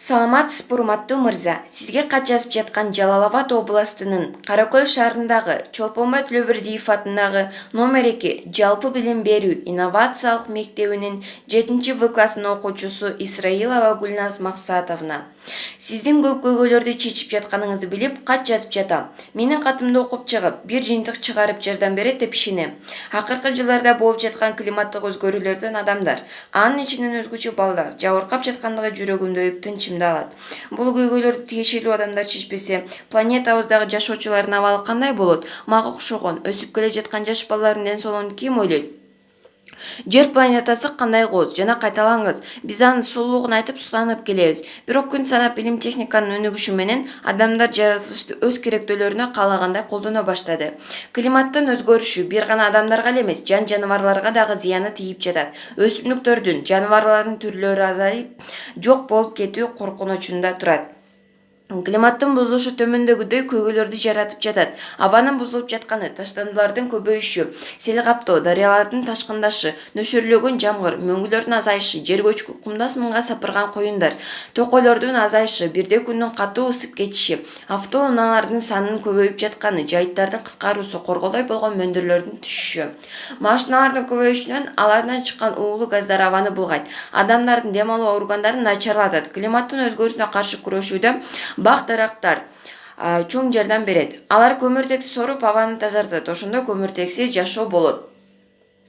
Саламатсыз урматтуу мырза, сизге кат жазып жаткан Жалал-Абад областынын Каракөл шаарындагы Чолпонбай Төлөбердиев атындагы номер 2 жалпы билим берүү инновациялык мектебинин 7В класынын окуучусу Исраилова Гүлназ Максатовна. Сиздин көп көйгөйлөрдү чечип жатканыңызды билип кат жазып жатам. Менин катымды окуп чыгып, бир жыйынтык чыгарып жардам берет деп ишенем. Акыркы жылдарда болуп жаткан климаттык өзгөрүүлөрдөн адамдар, анын ичинен өзгөчө балдар жабыркап жаткандыгы жүрөгүмдү өйүп тынчымды алат. Бул көйгөйлөрдү тиешелүү адамдар чечпесе, планетабыздагы жашоочулардын абалы кандай болот? Мага окшогон өсүп келе жаткан жаш балдардын ден соолугун ким ойлойт? Жер планетасы кандай кооз жана кайталаңыз. Биз анын сулуулугун айтып суланып келебиз. Бирок күн санап билим техниканын өнүгүшү менен адамдар жаратылышты өз керектөөлөрүнө каалагандай колдоно баштады. Климаттын өзгөрүшү бир гана адамдарга эле эмес, жан-жаныбарларга дагы зыяны тийип жатат. Өсүмдүктөрдүн, жаныбарлардын түрлөрү азайып, жок болуп кетүү коркунучунда турат. Климаттын бузулушу төмөндөгүдөй көйгөйлөрдү жаратып жатат. Абанын бузулуп жатканы, таштандылардын көбөйүшү, сел каптоо, дарыялардын ташкындашы, нөшөрлөгөн жамгыр, мөңгүлөрдүн азайышы, жер көчкү, кумдас мыңга сапырган коюндар, токойлордун азайышы, бирде күндүн катуу ысып кетиши, автоунаалардын санынын көбөйүп жатканы, жайыттардын кыскаруусу, корголой болгон мөндүрлөрдүн түшүшү. Машиналардын көбөйүшүнөн алардан чыккан уулуу газдар абаны булгайт. Адамдардын дем алуу органдарын начарлатат. Климаттын өзгөрүүсүнө каршы күрөшүүдө бак-дарактар чоң жардам берет. Алар көмүртекти соруп, абаны тазартат. Ошондо көмүртексиз жашоо болот.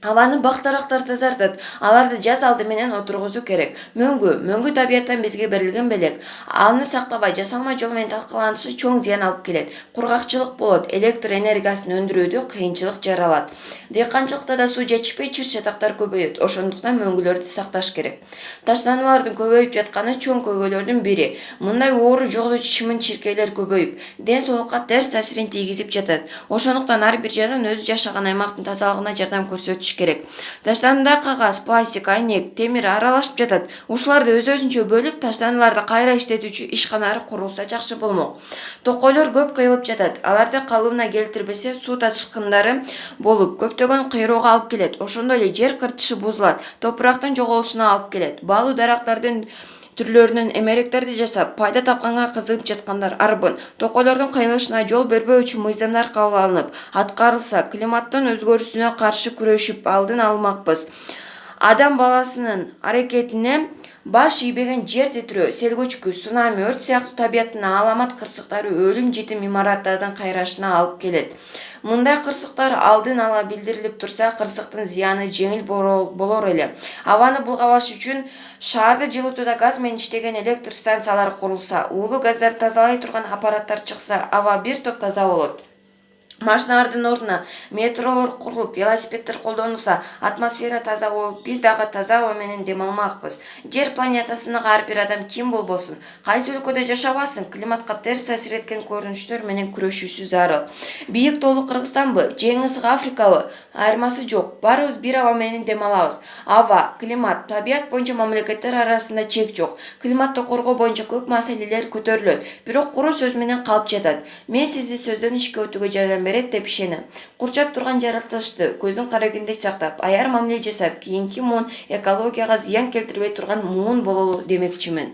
Абаны бак-дарактар тазартат. Аларды жаз алды менен отургузуу керек. Мөңгү табияттан бизге берилген белек. Аны сактабай, жасалма жол менен талкаланышы чоң зыян алып келет. Кургакчылык болот, электр энергиясын өндүрүүдө кыйынчылык жаралат. Дыйканчылыкта да суу жетишпей, чыр-чатактар көбөйөт. Ошондуктан мөңгүлөрдү сакташ керек. Таштандылардын көбөйүп жатканы чоң көйгөйлөрдүн бири. Мындай оору жоготуу чымын-чиркейлер көбөйүп, ден соолукка терс таасирин тийгизип жатат. Ошондуктан ар бир жаран өзү жашаган аймактын тазалыгына жардам көрсөтүш керек. Таштандыда кагаз, пластик, айнек, темир аралашып жатат. Ушуларды өз-өзүнчө бөлүп, таштандыларды кайра иштетүүчү ишканалар курулса жакшы болмок. Токойлор көп кыйылып жатат. Аларды калыбына келтирбесе, суу ташкындары болуп, көптөгөн кыйроого алып келет. Ошондой эле жер кыртышы бузулат, топурактын жоголушуна алып келет. Баалуу дарактардын түрлөрүнөн эмеректерди жасап, пайда тапканга кызыгып жаткандар арбын. Токойлордун кыйылышына жол бербөө үчүн мыйзамдар кабыл алынып, аткарылса, климаттын өзгөрүүсүнө каршы күрөшүп алдын алмакпыз. Адам баласынын аракетине баш ийбеген жер титирөө, сел көчкү, цунами, өрт сыяктуу табияттын аламат кырсыктары өлүм-житим имараттардын кайрашына алып келет. Мындай кырсыктар алдын ала билдирилип турса, кырсыктын зыяны жеңил болор эле. Абаны булгабаш үчүн шаарды жылытууда газ менен иштеген электр станциялары курулса, уулуу газдарды тазалай турган аппараттар чыкса, аба бир топ таза болот. Машиналардын ордуна метролор курулуп, велосипеддер колдонулса, атмосфера таза болуп, биз дагы таза аба менен дем алмакпыз. Жер планетасындагы ар бир адам ким болбосун, кайсы өлкөдө жашабасын, климатка терс таасир эткен көрүнүштөр менен күрөшүүсү зарыл. Бийик тоолуу Кыргызстанбы, же эң ысык Африкабы? Айырмасы жок. Баарыбыз бир аба менен дем алабыз. Аба, климат, табият боюнча мамлекеттер арасында чек жок. Климатты коргоо боюнча көп маселелер көтөрүлөт, бирок куру сөз менен калып жатат. Мен сизди сөздөн ишке өтүүгө жардам берет деп ишенем. Курчап турган жаратылышты көздүн карагүндөй сактап, аяр мамиле жасап, кийинки муун экологияга зыян келтирбей турган муун бололу демекчимин.